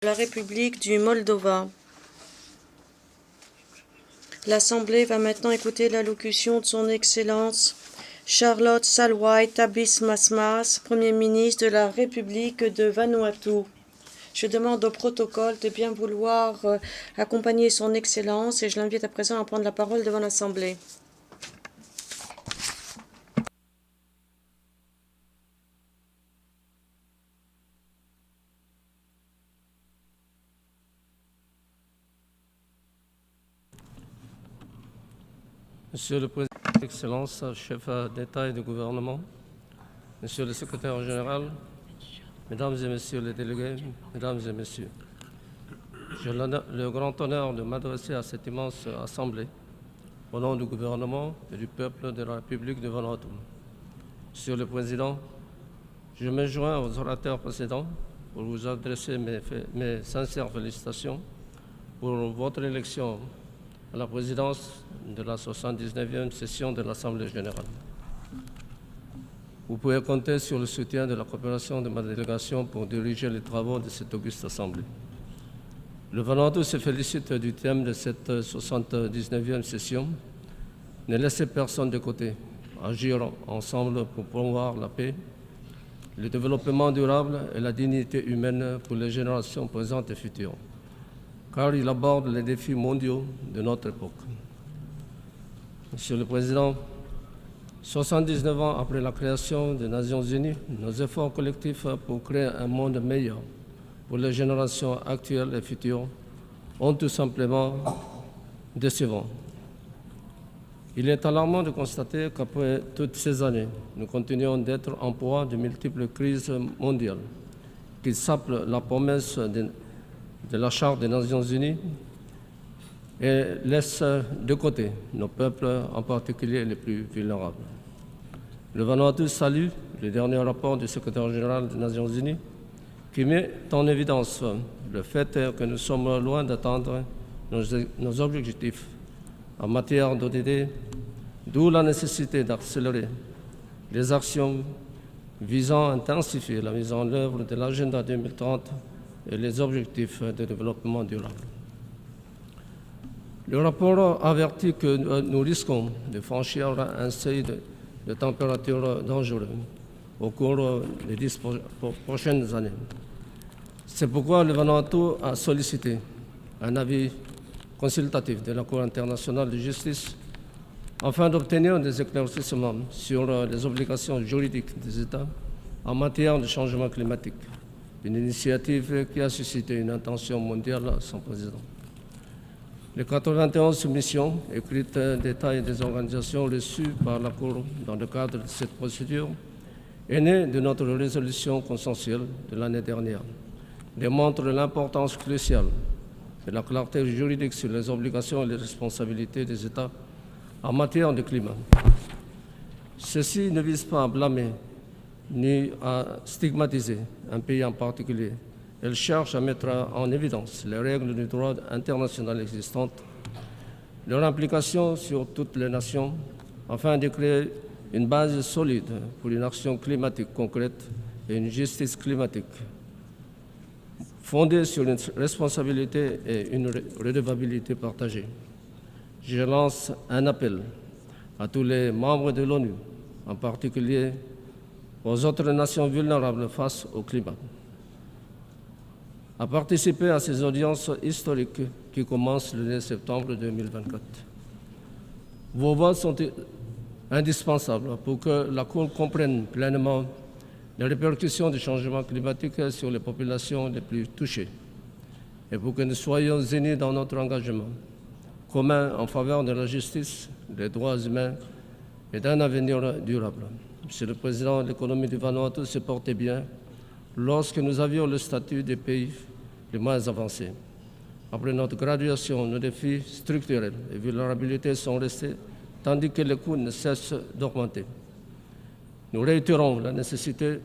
La République du Moldova. L'Assemblée va maintenant écouter l'allocution de son Excellence Charlotte Salwai Tabis-Masmas, Premier ministre de la République de Vanuatu. Je demande au protocole de bien vouloir accompagner son Excellence et je l'invite à présent à prendre la parole devant l'Assemblée. Monsieur le Président, Excellence, chef d'État et de gouvernement, Monsieur le Secrétaire général, Mesdames et Messieurs les délégués, Mesdames et Messieurs, j'ai le grand honneur de m'adresser à cette immense Assemblée au nom du gouvernement et du peuple de la République de Vanuatu. Monsieur le Président, je me joins aux orateurs précédents pour vous adresser mes sincères félicitations pour votre élection à la présidence de la 79e session de l'Assemblée générale. Vous pouvez compter sur le soutien de la coopération de ma délégation pour diriger les travaux de cette auguste Assemblée. Le Vanuatu se félicite du thème de cette 79e session. Ne laissez personne de côté. Agir ensemble pour promouvoir la paix, le développement durable et la dignité humaine pour les générations présentes et futures, car il aborde les défis mondiaux de notre époque. Monsieur le Président, 79 ans après la création des Nations Unies, nos efforts collectifs pour créer un monde meilleur pour les générations actuelles et futures ont tout simplement décevant. Il est alarmant de constater qu'après toutes ces années, nous continuons d'être en proie de multiples crises mondiales qui sapent la promesse de la Charte des Nations Unies et laisse de côté nos peuples, en particulier les plus vulnérables. Le Vanuatu salue le dernier rapport du secrétaire général des Nations Unies qui met en évidence le fait que nous sommes loin d'atteindre nos objectifs en matière d'ODD, d'où la nécessité d'accélérer les actions visant à intensifier la mise en œuvre de l'agenda 2030 et les objectifs de développement durable. Le rapport avertit que nous risquons de franchir un seuil de température dangereux au cours des 10 prochaines années. C'est pourquoi le Vanuatu a sollicité un avis consultatif de la Cour internationale de justice afin d'obtenir des éclaircissements sur les obligations juridiques des États en matière de changement climatique, une initiative qui a suscité une attention mondiale sans précédent. Les 91 soumissions écrites d'États et des organisations reçues par la Cour dans le cadre de cette procédure est née de notre résolution consensuelle de l'année dernière, démontre l'importance cruciale de la clarté juridique sur les obligations et les responsabilités des États en matière de climat. Ceci ne vise pas à blâmer ni à stigmatiser un pays en particulier. Elle cherche à mettre en évidence les règles du droit international existantes, leur implication sur toutes les nations, afin de créer une base solide pour une action climatique concrète et une justice climatique fondée sur une responsabilité et une redevabilité partagée. Je lance un appel à tous les membres de l'ONU, en particulier aux autres nations vulnérables face au climat, à participer à ces audiences historiques qui commencent le 9 septembre 2024. Vos voix sont indispensables pour que la Cour comprenne pleinement les répercussions du changement climatique sur les populations les plus touchées et pour que nous soyons unis dans notre engagement commun en faveur de la justice, des droits humains et d'un avenir durable. Monsieur le Président, l'économie du Vanuatu se portait bien lorsque nous avions le statut des pays les moins avancés. Après notre graduation, nos défis structurels et vulnérabilités sont restés, tandis que les coûts ne cessent d'augmenter. Nous réitérons la nécessité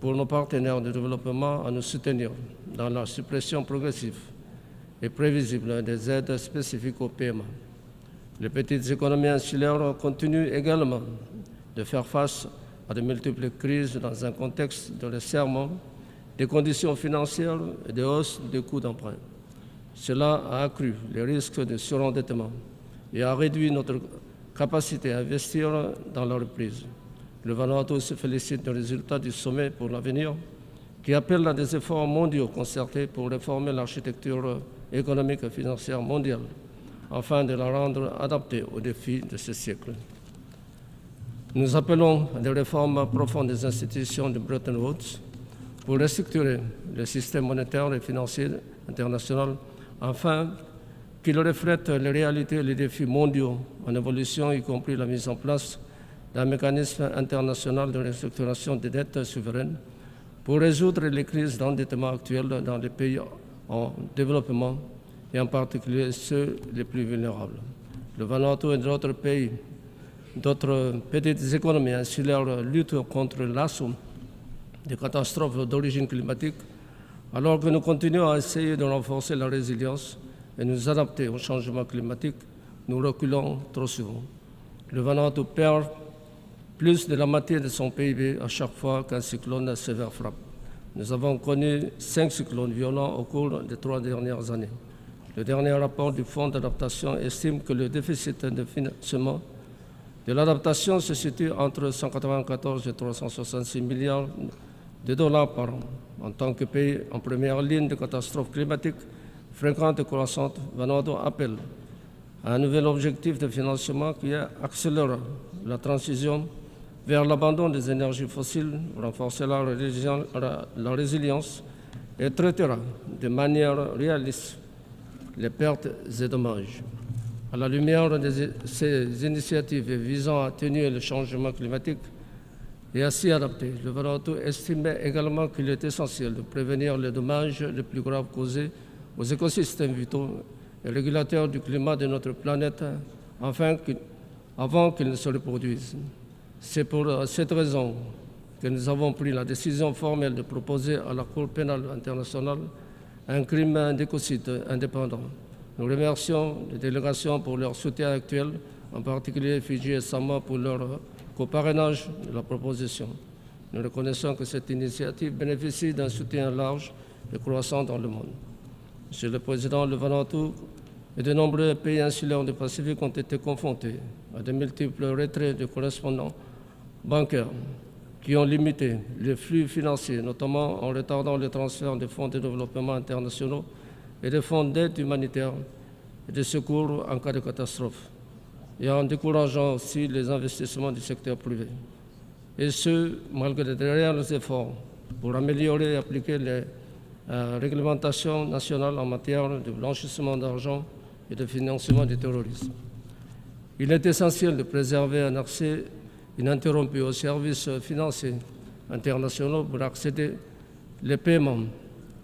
pour nos partenaires de développement à nous soutenir dans la suppression progressive et prévisible des aides spécifiques aux PME. Les petites économies insulaires continuent également de faire face à de multiples crises dans un contexte de resserrement des conditions financières et des hausses des coûts d'emprunt. Cela a accru les risques de surendettement et a réduit notre capacité à investir dans la reprise. Le Vanuatu se félicite des résultats du sommet pour l'avenir, qui appelle à des efforts mondiaux concertés pour réformer l'architecture économique et financière mondiale, afin de la rendre adaptée aux défis de ce siècle. Nous appelons à des réformes profondes des institutions de Bretton Woods pour restructurer le système monétaire et financier international afin qu'il reflète les réalités et les défis mondiaux en évolution, y compris la mise en place d'un mécanisme international de restructuration des dettes souveraines pour résoudre les crises d'endettement actuelles dans les pays en développement et en particulier ceux les plus vulnérables. Le Vanuatu et d'autres pays, d'autres petites économies insulaires luttent contre l'assaut des catastrophes d'origine climatique, alors que nous continuons à essayer de renforcer la résilience et nous adapter au changement climatique, nous reculons trop souvent. Le Vanuatu perd plus de la moitié de son PIB à chaque fois qu'un cyclone sévère frappe. Nous avons connu 5 cyclones violents au cours des 3 dernières années. Le dernier rapport du Fonds d'adaptation estime que le déficit de financement de l'adaptation se situe entre 194 et 366 milliards de dollars par an. En tant que pays en première ligne de catastrophes climatiques fréquentes et croissantes, Vanuatu appelle à un nouvel objectif de financement qui accélère la transition vers l'abandon des énergies fossiles, renforcera la résilience et traitera de manière réaliste les pertes et dommages. À la lumière de ces initiatives visant à atténuer le changement climatique et à s'y adapter, le Vanuatu estimait également qu'il est essentiel de prévenir les dommages les plus graves causés aux écosystèmes vitaux et régulateurs du climat de notre planète avant qu'ils ne se reproduisent. C'est pour cette raison que nous avons pris la décision formelle de proposer à la Cour pénale internationale un crime d'écocide indépendant. Nous remercions les délégations pour leur soutien actuel, en particulier Fidji et Samoa pour leur coparrainage de la proposition. Nous reconnaissons que cette initiative bénéficie d'un soutien large et croissant dans le monde. Monsieur le Président, le Vanuatu et de nombreux pays insulaires du Pacifique ont été confrontés à de multiples retraits de correspondants bancaires qui ont limité les flux financiers, notamment en retardant le transfert des fonds de développement internationaux et des fonds d'aide humanitaire et de secours en cas de catastrophe, et en décourageant aussi les investissements du secteur privé. Et ce, malgré de réels efforts pour améliorer et appliquer les réglementations nationales en matière de blanchissement d'argent et de financement du terrorisme. Il est essentiel de préserver un accès ininterrompu aux services financiers internationaux pour accéder les paiements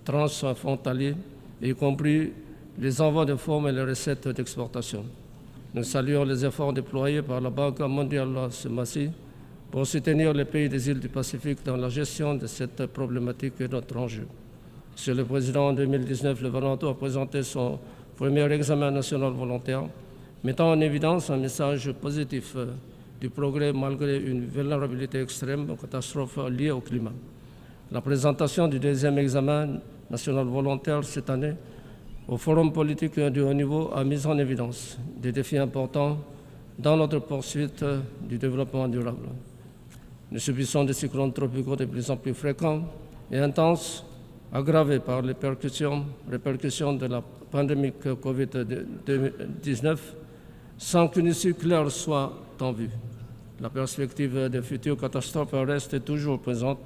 transfrontaliers, y compris les envois de fonds et les recettes d'exportation. Nous saluons les efforts déployés par la Banque mondiale ce mois-ci pour soutenir les pays des îles du Pacifique dans la gestion de cette problématique et notre enjeu. Monsieur le Président, en 2019, le Vanuatu a présenté son premier examen national volontaire, mettant en évidence un message positif du progrès malgré une vulnérabilité extrême aux catastrophes liées au climat. La présentation du deuxième examen national volontaire cette année au Forum politique de haut niveau a mis en évidence des défis importants dans notre poursuite du développement durable. Nous subissons des cyclones tropicaux de plus en plus fréquents et intenses, aggravés par les répercussions de la pandémie Covid-19, sans qu'une issue claire soit en vue. La perspective de futures catastrophes reste toujours présente.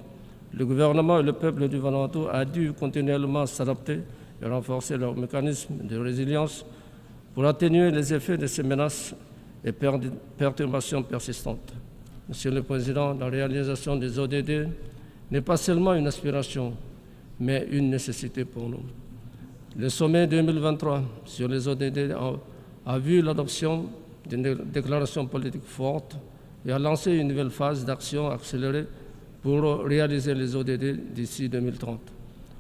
Le gouvernement et le peuple du Vanuatu ont dû continuellement s'adapter et renforcer leurs mécanismes de résilience pour atténuer les effets de ces menaces et perturbations persistantes. Monsieur le Président, la réalisation des ODD n'est pas seulement une aspiration, mais une nécessité pour nous. Le sommet 2023 sur les ODD a vu l'adoption d'une déclaration politique forte et a lancé une nouvelle phase d'action accélérée pour réaliser les ODD d'ici 2030.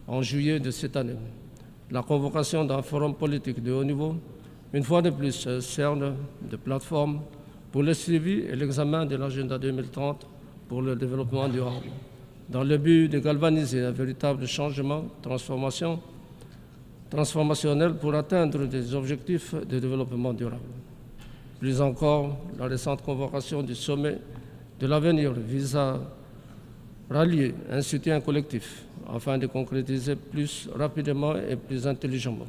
En juillet de cette année, la convocation d'un forum politique de haut niveau, une fois de plus, sert de plateforme pour le suivi et l'examen de l'agenda 2030 pour le développement durable. dans le but de galvaniser un véritable changement transformationnel pour atteindre des objectifs de développement durable. Plus encore, la récente convocation du sommet de l'avenir vise à rallier un soutien collectif afin de concrétiser plus rapidement et plus intelligemment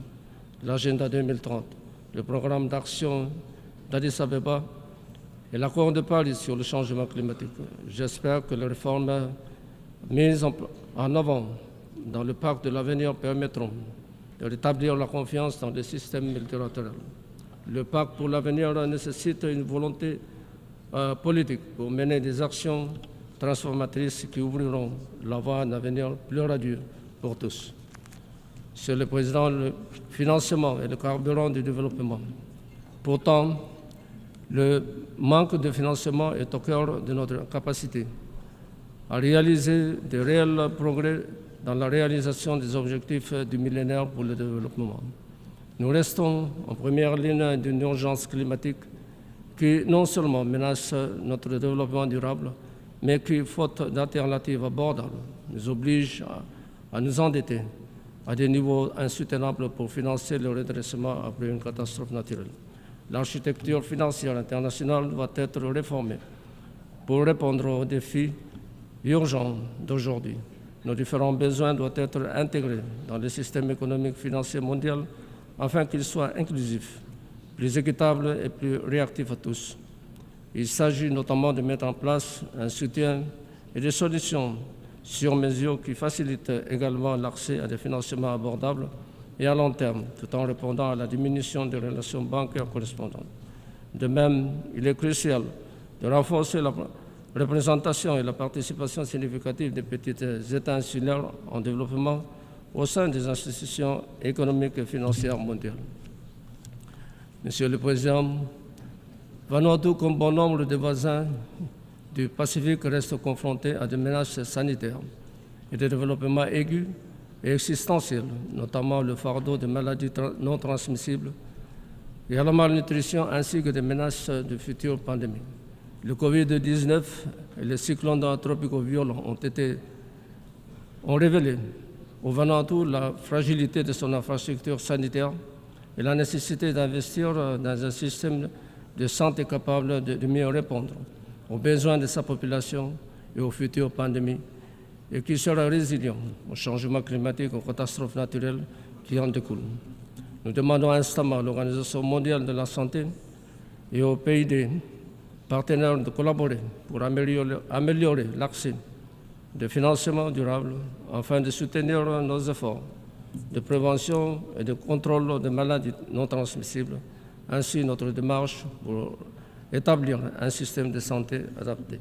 l'agenda 2030, le programme d'action d'Addis Abeba et l'accord de Paris sur le changement climatique. J'espère que les réformes mises en avant dans le pacte de l'avenir permettront de rétablir la confiance dans le système multilatéral. Le pacte pour l'avenir nécessite une volonté politique pour mener des actions transformatrices qui ouvriront la voie à un avenir plus radieux pour tous. Monsieur le Président, le financement est le carburant du développement. Pourtant, le manque de financement est au cœur de notre capacité à réaliser de réels progrès dans la réalisation des objectifs du millénaire pour le développement. Nous restons en première ligne d'une urgence climatique qui non seulement menace notre développement durable, mais qui, faute d'alternatives abordables, nous oblige à nous endetter à des niveaux insoutenables pour financer le redressement après une catastrophe naturelle. L'architecture financière internationale doit être réformée pour répondre aux défis urgents d'aujourd'hui. Nos différents besoins doivent être intégrés dans le système économique financier mondial afin qu'il soit inclusif, plus équitable et plus réactif à tous. Il s'agit notamment de mettre en place un soutien et des solutions sur mesure qui facilitent également l'accès à des financements abordables et à long terme, tout en répondant à la diminution des relations bancaires correspondantes. De même, il est crucial de renforcer la représentation et la participation significative des petits États insulaires en développement au sein des institutions économiques et financières mondiales. Monsieur le Président, Vanuatu, comme bon nombre de voisins du Pacifique, reste confronté à des menaces sanitaires et de développement aigus et existentiels, notamment le fardeau de maladies non transmissibles et à la malnutrition ainsi que des menaces de futures pandémies. Le Covid-19 et les cyclones tropicaux violents ont révélé au Vanuatu la fragilité de son infrastructure sanitaire et la nécessité d'investir dans un système de santé capable de mieux répondre aux besoins de sa population et aux futures pandémies et qui sera résilient au changement climatique et aux catastrophes naturelles qui en découlent. Nous demandons instamment à l'Organisation mondiale de la santé et aux pays des partenaires de collaborer pour améliorer l'accès de financement durable afin de soutenir nos efforts de prévention et de contrôle des maladies non transmissibles, ainsi notre démarche pour établir un système de santé adapté.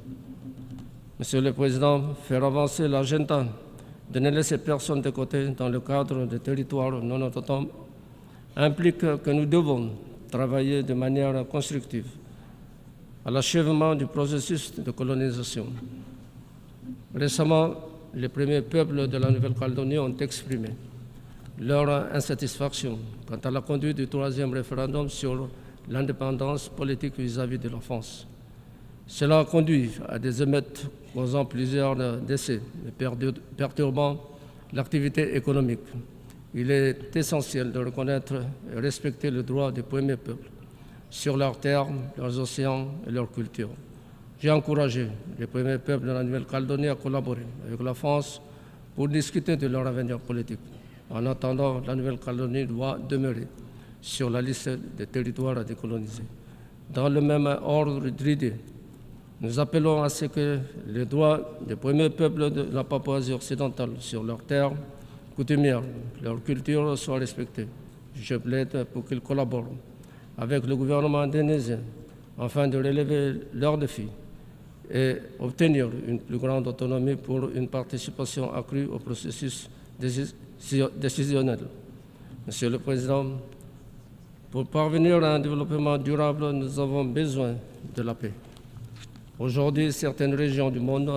Monsieur le Président, faire avancer l'agenda de ne laisser personne de côté dans le cadre des territoires non autonomes implique que nous devons travailler de manière constructive à l'achèvement du processus de colonisation. Récemment, les premiers peuples de la Nouvelle-Calédonie ont exprimé leur insatisfaction quant à la conduite du troisième référendum sur l'indépendance politique vis-à-vis de la France. Cela a conduit à des émeutes causant plusieurs décès et perturbant l'activité économique. Il est essentiel de reconnaître et respecter le droit des premiers peuples sur leurs terres, leurs océans et leur culture. J'ai encouragé les premiers peuples de la Nouvelle-Calédonie à collaborer avec la France pour discuter de leur avenir politique. En attendant, la Nouvelle-Calédonie doit demeurer sur la liste des territoires à décoloniser. Dans le même ordre d'idées, nous appelons à ce que les droits des premiers peuples de la Papouasie occidentale sur leurs terres coutumières, leur culture soient respectés. Je plaide pour qu'ils collaborent avec le gouvernement indonésien afin de relever leurs défis et obtenir une plus grande autonomie pour une participation accrue au processus décisionnel. Monsieur le Président, pour parvenir à un développement durable, nous avons besoin de la paix. Aujourd'hui, certaines régions du monde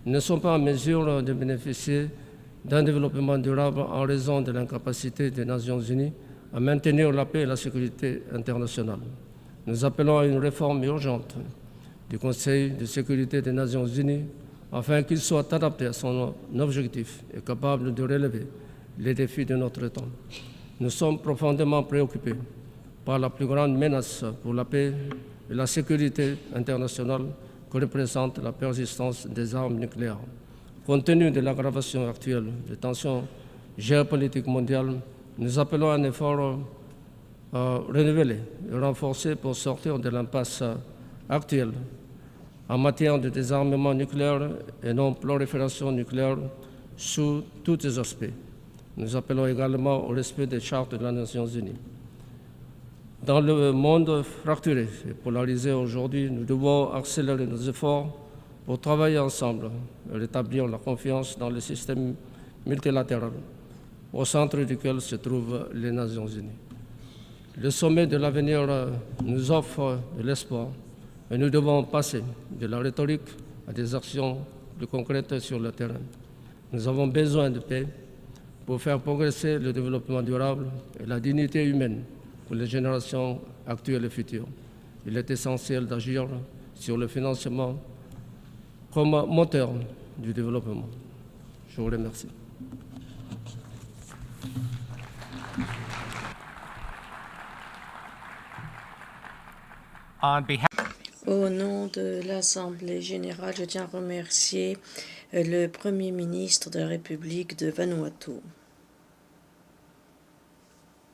ne sont pas en mesure de bénéficier d'un développement durable en raison de l'incapacité des Nations Unies à maintenir la paix et la sécurité internationale. Nous appelons à une réforme urgente du Conseil de sécurité des Nations Unies afin qu'il soit adapté à son objectif et capable de relever les défis de notre temps. Nous sommes profondément préoccupés par la plus grande menace pour la paix et la sécurité internationale que représente la persistance des armes nucléaires. Compte tenu de l'aggravation actuelle des tensions géopolitiques mondiales, nous appelons à un effort renouvelé et renforcé pour sortir de l'impasse actuelle en matière de désarmement nucléaire et non prolifération nucléaire sous tous les aspects. Nous appelons également au respect des chartes des Nations Unies. Dans le monde fracturé et polarisé aujourd'hui, nous devons accélérer nos efforts pour travailler ensemble et rétablir la confiance dans le système multilatéral, au centre duquel se trouvent les Nations Unies. Le sommet de l'avenir nous offre de l'espoir et nous devons passer de la rhétorique à des actions plus concrètes sur le terrain. Nous avons besoin de paix pour faire progresser le développement durable et la dignité humaine pour les générations actuelles et futures. Il est essentiel d'agir sur le financement comme moteur du développement. Je vous remercie. Au nom de l'Assemblée générale, je tiens à remercier le Premier ministre de la République de Vanuatu.